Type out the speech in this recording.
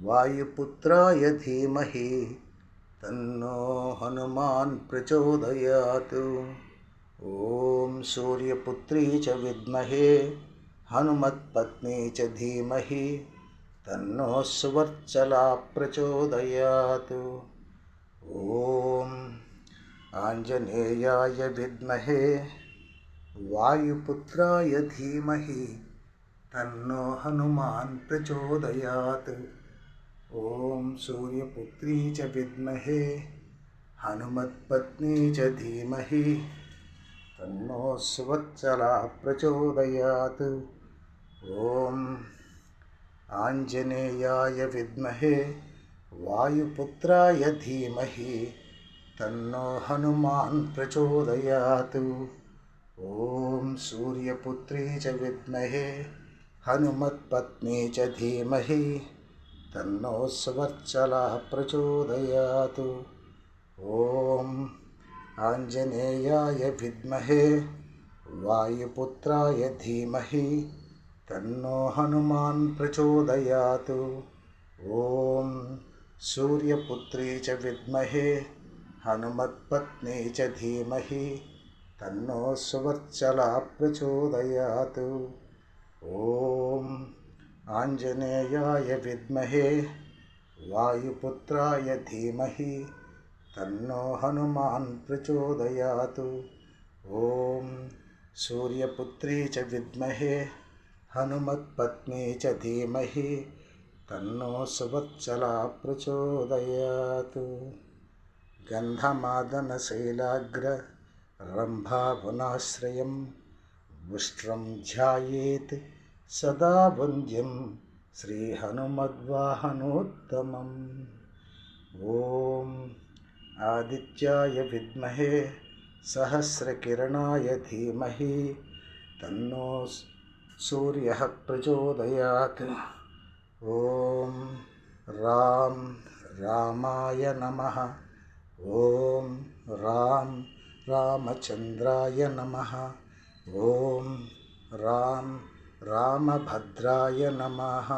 वायुपुत्राय धीमहि तन्नो हनुमान् प्रचोदयात्। ॐ सूर्यपुत्री च विद्महे हनुमत्पत्नी च धीमहि तन्नो सुवर्चला प्रचोदयात्। ॐ आञ्जनेयाय विद्महे वायुपुत्राय धीमहि तन्नो हनुमान् प्रचोदयात्। ॐ सूर्यपुत्री च विद्महे हनुमत्पत्नी च धीमहि तन्नो सुवत्सला प्रचोदयात्। ॐ आञ्जनेयाय विद्महे वायुपुत्राय धीमहि तन्नो हनुमान् प्रचोदयात्। ॐ सूर्यपुत्री च विद्महे हनुमत्पत्नी च धीमहि तन्नो सुवर्चला प्रचोदयात्। ॐ आञ्जनेयाय विद्महे वायुपुत्राय धीमहि तन्नो हनुमान् प्रचोदयात्। ॐ सूर्यपुत्री च विद्महे हनुमत्पत्नी च धीमहि तन्नो सुवर्चला प्रचोदयात्। ॐ आञ्जनेयाय विद्महे वायुपुत्राय धीमहि तन्नो हनुमान् प्रचोदयात्। ॐ सूर्यपुत्री च विद्महे हनुमत्पत्नी च धीमहि तन्नो सुवत्सला प्रचोदयात्। गन्धमादनशैलाग्ररम्भावनाश्रयं मुष्ट्रं ध्यायेत् सदा वन्द्यं श्रीहनुमद्वाहनोत्तमम्। ॐ आदित्याय विद्महे सहस्रकिरणाय धीमहि तन्नो सूर्यः प्रचोदयात्। ॐ रामाय नमः। ॐ रामचन्द्राय नमः। ॐ रामभद्राय नमः।